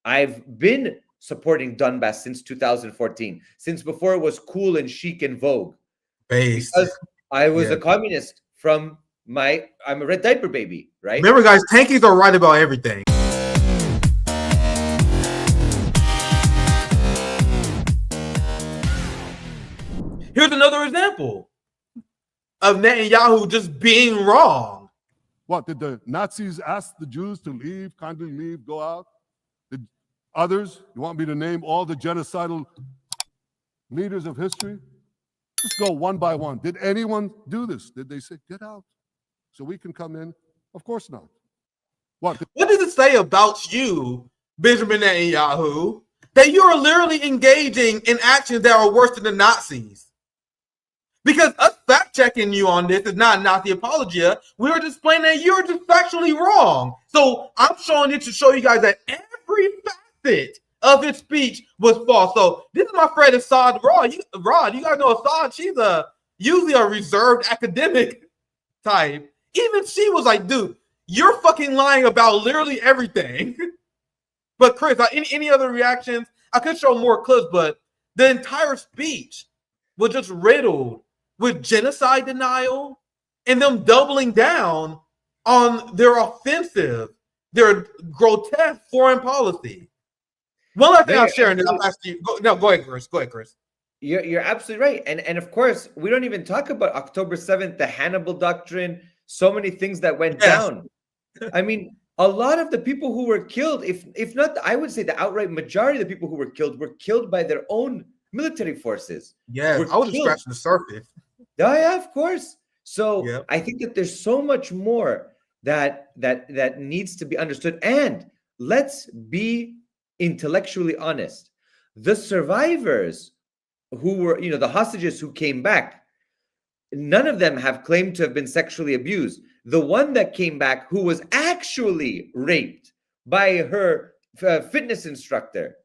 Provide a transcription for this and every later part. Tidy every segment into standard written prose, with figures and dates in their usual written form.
I've been supporting Donbass since 2014, since before it was cool and chic and vogue. Based. Because I was a communist I'm a red diaper baby, right? Remember, guys, tankies are right about everything. Here's another example of Netanyahu just being wrong. What, did the Nazis ask the Jews to leave, kindly leave, go out? Did others, you want me to name all the genocidal leaders of history? Just go one by one. Did anyone do this? Did they say, get out so we can come in? Of course not. What does it say about you, Benjamin Netanyahu, that you are literally engaging in actions that are worse than the Nazis? Because us fact-checking you on this is not Nazi apologia. We were just explaining that you're just factually wrong. So I'm showing it to show you guys that every facet of his speech was false. So this is my friend Assad Rod. You guys know Assad. She's usually a reserved academic type. Even she was like, dude, you're fucking lying about literally everything. But Chris, any other reactions? I could show more clips, but the entire speech was just riddled with genocide denial and them doubling down on their offensive, their grotesque foreign policy. One last thing I'm sharing, I'll ask you. Go ahead, Chris. Go ahead, Chris. You're absolutely right. And of course, we don't even talk about October 7th, the Hannibal Doctrine, so many things that went down. I mean, a lot of the people who were killed, if not, I would say the outright majority of the people who were killed by their own military forces. Yeah, I was just scratching the surface. Yeah, of course. So I think that there's so much more that needs to be understood. And let's be intellectually honest. The survivors who were, the hostages who came back, none of them have claimed to have been sexually abused. The one that came back who was actually raped by her fitness instructor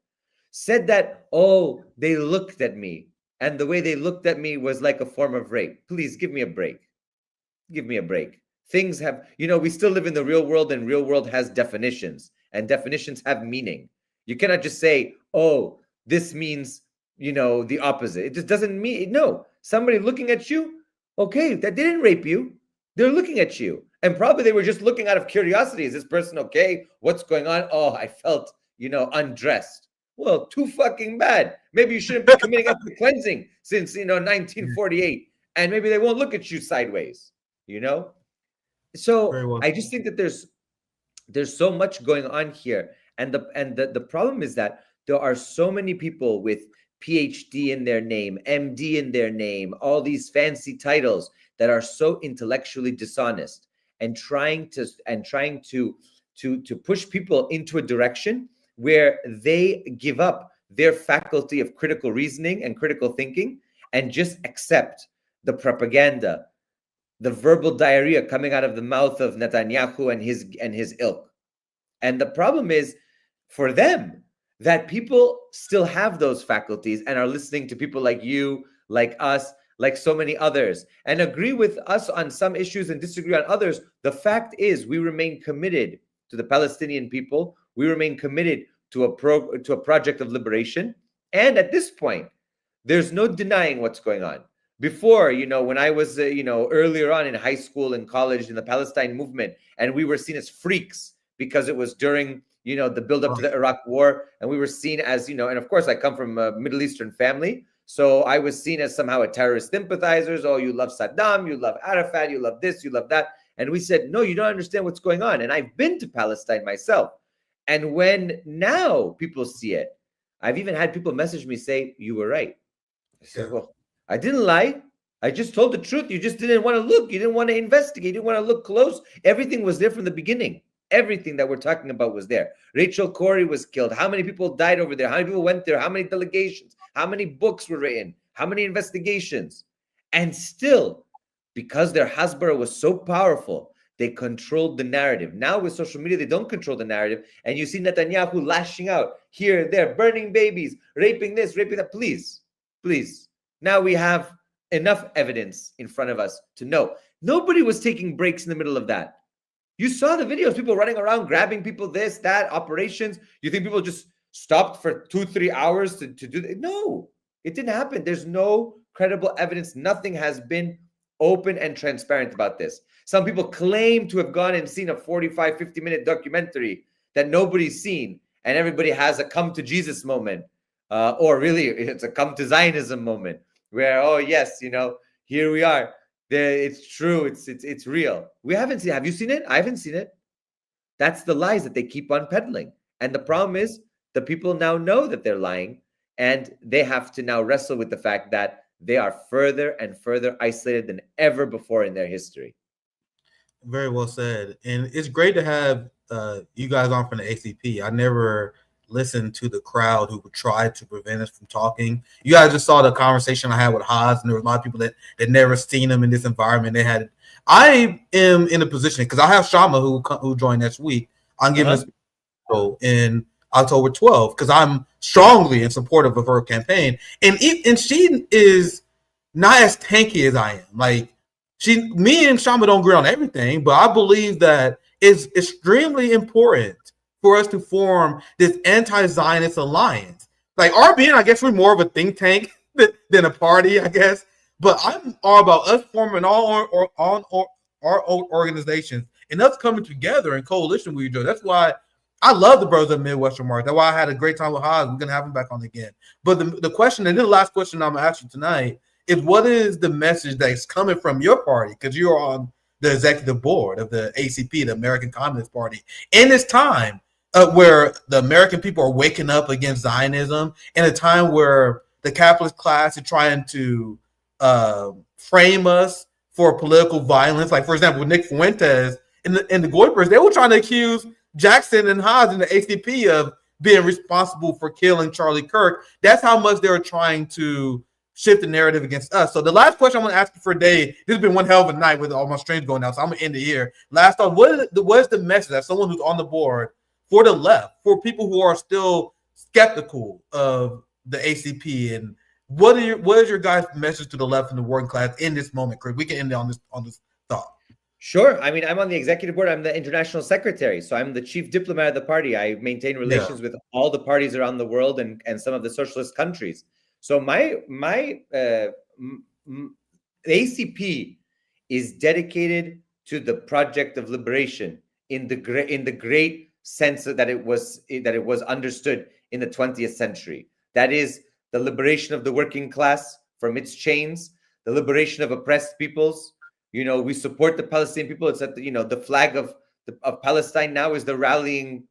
said that, oh, they looked at me. And the way they looked at me was like a form of rape. Please give me a break. Give me a break. Things have, we still live in the real world, and real world has definitions, and definitions have meaning. You cannot just say, oh, this means, the opposite. It just doesn't mean, no. Somebody looking at you, okay, that didn't rape you. They're looking at you. And probably they were just looking out of curiosity. Is this person okay? What's going on? Oh, I felt, undressed. Well, too fucking bad. Maybe you shouldn't be committing ethnic cleansing since, 1948. And maybe they won't look at you sideways, So I just think that there's so much going on here. And the problem is that there are so many people with PhD in their name, MD in their name, all these fancy titles that are so intellectually dishonest and trying to push people into a direction where they give up their faculty of critical reasoning and critical thinking and just accept the propaganda, the verbal diarrhea coming out of the mouth of Netanyahu and his ilk. And the problem is for them that people still have those faculties and are listening to people like you, like us, like so many others, and agree with us on some issues and disagree on others. The fact is we remain committed to the Palestinian people. We remain committed to a project of liberation. And at this point, there's no denying what's going on. Before, when I was, earlier on in high school and college in the Palestine movement, and we were seen as freaks because it was during, the buildup to the Iraq war, and we were seen as, and of course I come from a Middle Eastern family, so I was seen as somehow a terrorist sympathizers. Oh, you love Saddam, you love Arafat, you love this, you love that. And we said, no, you don't understand what's going on. And I've been to Palestine myself. And when now people see it, I've even had people message me say, you were right. I said, well, I didn't lie. I just told the truth. You just didn't want to look. You didn't want to investigate. You didn't want to look close. Everything was there from the beginning. Everything that we're talking about was there. Rachel Corrie was killed. How many people died over there? How many people went there? How many delegations? How many books were written? How many investigations? And still, because their Hasbara was so powerful, they controlled the narrative. Now with social media, they don't control the narrative. And you see Netanyahu lashing out here, there, burning babies, raping this, raping that. Please, please. Now we have enough evidence in front of us to know. Nobody was taking breaks in the middle of that. You saw the videos, people running around, grabbing people, this, that, operations. You think people just stopped for 2-3 hours to do that? No, it didn't happen. There's no credible evidence. Nothing has been open and transparent about this. Some people claim to have gone and seen a 45, 50-minute documentary that nobody's seen, and everybody has a come to Jesus moment, or really it's a come to Zionism moment, where, oh yes, here we are. It's true. It's real. We haven't seen. Have you seen it? I haven't seen it. That's the lies that they keep on peddling. And the problem is the people now know that they're lying, and they have to now wrestle with the fact that they are further and further isolated than ever before in their history. Very well said. And it's great to have you guys on from the ACP. I never listened to the crowd who would try to prevent us from talking. You guys just saw the conversation I had with Haas, and there was a lot of people that never seen him in this environment. I am in a position because I have Shama who joined next week. I'm giving us in October 12th because I'm strongly in support of her campaign, and she is not as tanky as I am. Like me and Shama don't agree on everything, but I believe that it's extremely important for us to form this anti-Zionist alliance. Like RBN, I guess we're more of a think tank than a party, I guess. But I'm all about us forming all our own organizations and us coming together in coalition with each other. That's why I love the Brothers of Midwestern March. That's why I had a great time with Haas. We're gonna have him back on again. But the question, and then the last question I'm gonna ask you tonight is, what is the message that's coming from your party? Because you're on the executive board of the ACP, the American Communist Party, in this time where the American people are waking up against Zionism, in a time where the capitalist class is trying to frame us for political violence. Like, for example, with Nick Fuentes and the Goipers, they were trying to accuse Jackson and Haas and the ACP of being responsible for killing Charlie Kirk. That's how much they were trying to shift the narrative against us. So the last question I want to ask you for a day, this has been one hell of a night with all my streams going out, so I'm going to end it here. Last thought, what is the message as someone who's on the board for the left, for people who are still skeptical of the ACP, and what is your guys' message to the left and the working class in this moment, Chris? We can end it on this thought. Sure. I mean, I'm on the executive board. I'm the international secretary, so I'm the chief diplomat of the party. I maintain relations with all the parties around the world and some of the socialist countries. So my ACP is dedicated to the project of liberation in the great sense that it was understood in the 20th century. That is the liberation of the working class from its chains, the liberation of oppressed peoples. We support the Palestinian people. It's that the flag of Palestine now is the rallying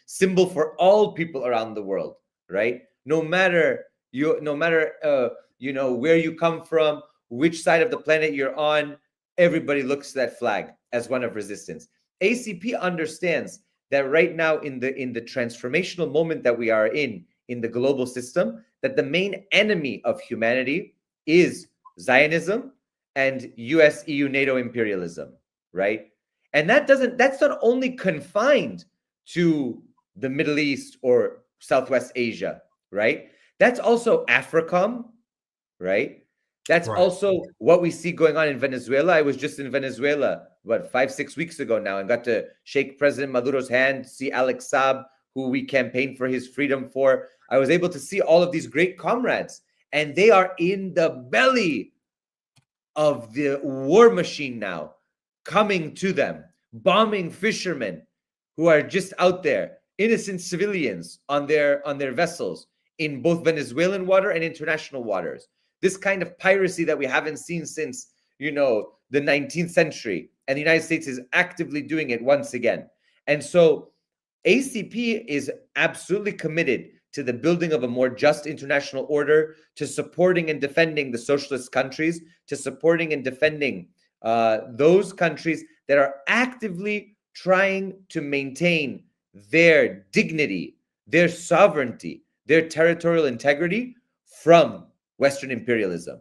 symbol for all people around the world, right? No matter where you come from, which side of the planet you're on, everybody looks to that flag as one of resistance. ACP understands that right now in the transformational moment that we are in the global system, that the main enemy of humanity is Zionism and US, EU, NATO imperialism, right? And that's not only confined to the Middle East or Southwest Asia, right? That's also AFRICOM, right? That's also what we see going on in Venezuela. I was just in Venezuela, 5-6 weeks ago now, and got to shake President Maduro's hand, see Alex Saab, who we campaigned for his freedom for. I was able to see all of these great comrades, and they are in the belly of the war machine now, coming to them, bombing fishermen who are just out there, innocent civilians on their vessels in both Venezuelan water and international waters. This kind of piracy that we haven't seen since, the 19th century, and the United States is actively doing it once again. And so ACP is absolutely committed to the building of a more just international order, to supporting and defending the socialist countries, to supporting and defending those countries that are actively trying to maintain their dignity, their sovereignty, their territorial integrity from Western imperialism.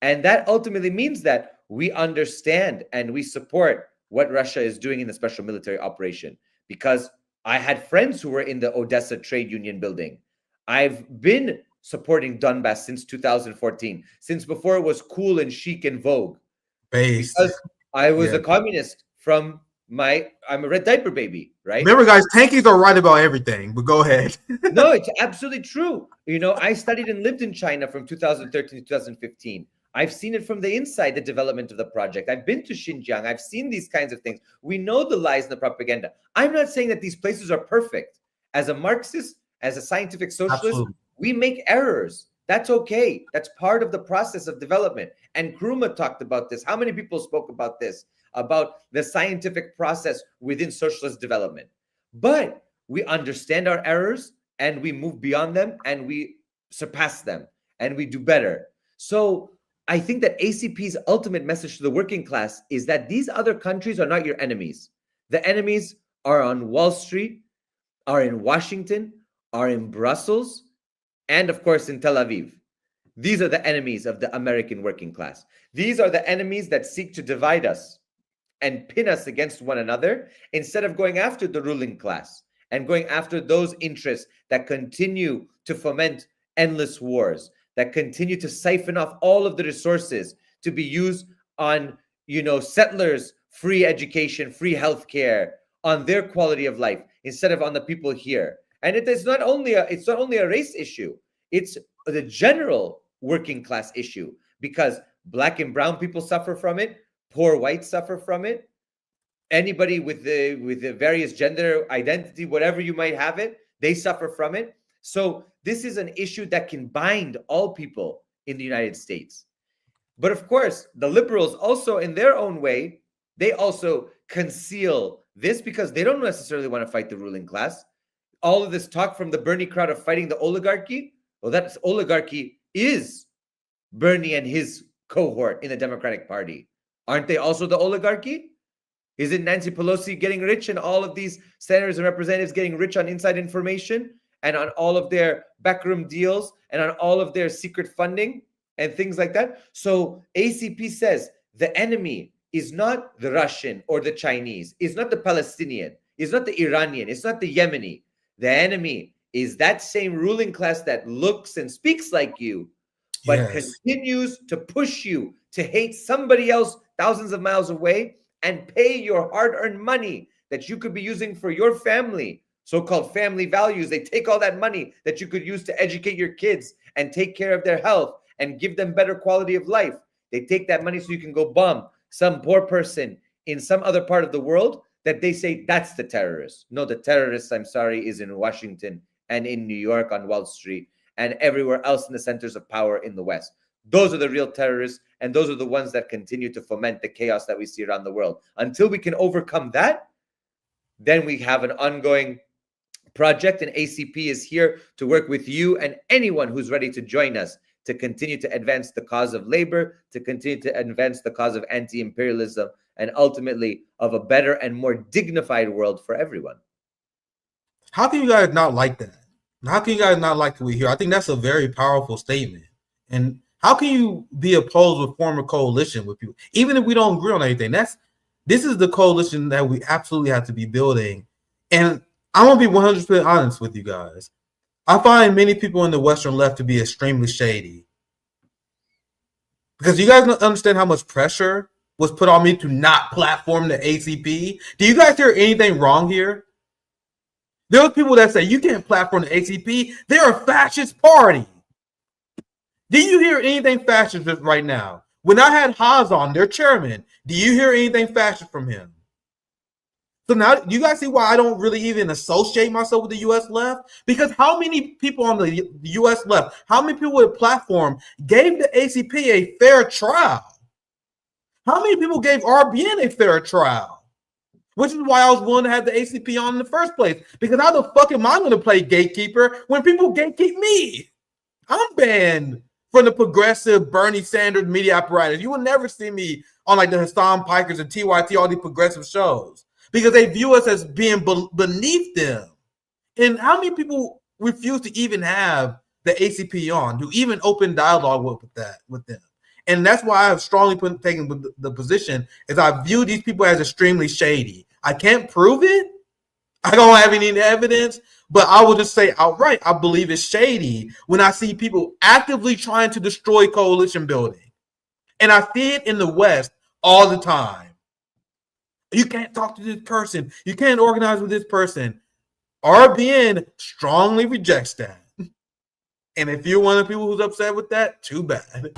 And that ultimately means that we understand and we support what Russia is doing in the special military operation. Because I had friends who were in the Odessa trade union building. I've been supporting Donbass since 2014, since before it was cool and chic and vogue. Because I was a communist from I'm a red diaper baby, right? Remember, guys, tankies are right about everything, but go ahead. No, it's absolutely true. I studied and lived in China from 2013 to 2015. I've seen it from the inside, the development of the project. I've been to Xinjiang. I've seen these kinds of things. We know the lies and the propaganda. I'm not saying that these places are perfect. As a Marxist, as a scientific socialist, Absolutely. we make errors. That's okay. That's part of the process of development. And Kruma talked about this. How many people spoke about this, about the scientific process within socialist development? But we understand our errors and we move beyond them and we surpass them and we do better. So I think that ACP's ultimate message to the working class is that these other countries are not your enemies. The enemies are on Wall Street, are in Washington, are in Brussels, and of course in Tel Aviv. These are the enemies of the American working class. These are the enemies that seek to divide us and pin us against one another instead of going after the ruling class and going after those interests that continue to foment endless wars, that continue to siphon off all of the resources to be used on, settlers' free education, free healthcare, on their quality of life instead of on the people here. And it's not only a race issue, it's the general working class issue, because Black and brown people suffer from it, poor whites suffer from it, anybody with the various gender identity, whatever you might have it, they suffer from it. So this is an issue that can bind all people in the United States. But of course, the liberals also, in their own way, they also conceal this because they don't necessarily want to fight the ruling class. All of this talk from the Bernie crowd of fighting the oligarchy, well, that oligarchy is Bernie and his cohort in the Democratic Party. Aren't they also the oligarchy? Isn't Nancy Pelosi getting rich and all of these senators and representatives getting rich on inside information and on all of their backroom deals and on all of their secret funding and things like that? So ACP says the enemy is not the Russian or the Chinese, is not the Palestinian, is not the Iranian, it's not the Yemeni. The enemy is that same ruling class that looks and speaks like you, but continues to push you to hate somebody else thousands of miles away and pay your hard-earned money that you could be using for your family, so-called family values. They take all that money that you could use to educate your kids and take care of their health and give them better quality of life. They take that money so you can go bomb some poor person in some other part of the world that they say that's the terrorist. No, the terrorist, I'm sorry, is in Washington and in New York on Wall Street and everywhere else in the centers of power in the West. Those are the real terrorists, and those are the ones that continue to foment the chaos that we see around the world. Until we can overcome that, then we have an ongoing project, and ACP is here to work with you and anyone who's ready to join us to continue to advance the cause of labor, to continue to advance the cause of anti-imperialism, and ultimately of a better and more dignified world for everyone. How can you guys not like that? How can you guys not like what we hear? I think that's a very powerful statement. And how can you be opposed with form a coalition with people, even if we don't agree on anything? This is the coalition that we absolutely have to be building. And I want to be 100% honest with you guys. I find many people in the Western left to be extremely shady. Because you guys don't understand how much pressure was put on me to not platform the ACP. Do you guys hear anything wrong here? There are people that say you can't platform the ACP. They're a fascist party. Do you hear anything fascist right now? When I had Haas on, their chairman, do you hear anything fascist from him? So now you guys see why I don't really even associate myself with the U.S. left? Because how many people on the U.S. left, how many people with a platform gave the ACP a fair trial? How many people gave RBN a fair trial? Which is why I was willing to have the ACP on in the first place. Because how the fuck am I going to play gatekeeper when people gatekeep me? I'm banned from the progressive Bernie Sanders media apparatus. You will never see me on like the Hassan Pikers and TYT, all these progressive shows, because they view us as being beneath them. And how many people refuse to even have the ACP on, to even open dialogue with them? And that's why I've strongly taken the position is I view these people as extremely shady. I can't prove it. I don't have any evidence, but I will just say outright, I believe it's shady when I see people actively trying to destroy coalition building. And I see it in the West all the time. You can't talk to this person. You can't organize with this person. RBN strongly rejects that. And if you're one of the people who's upset with that, too bad.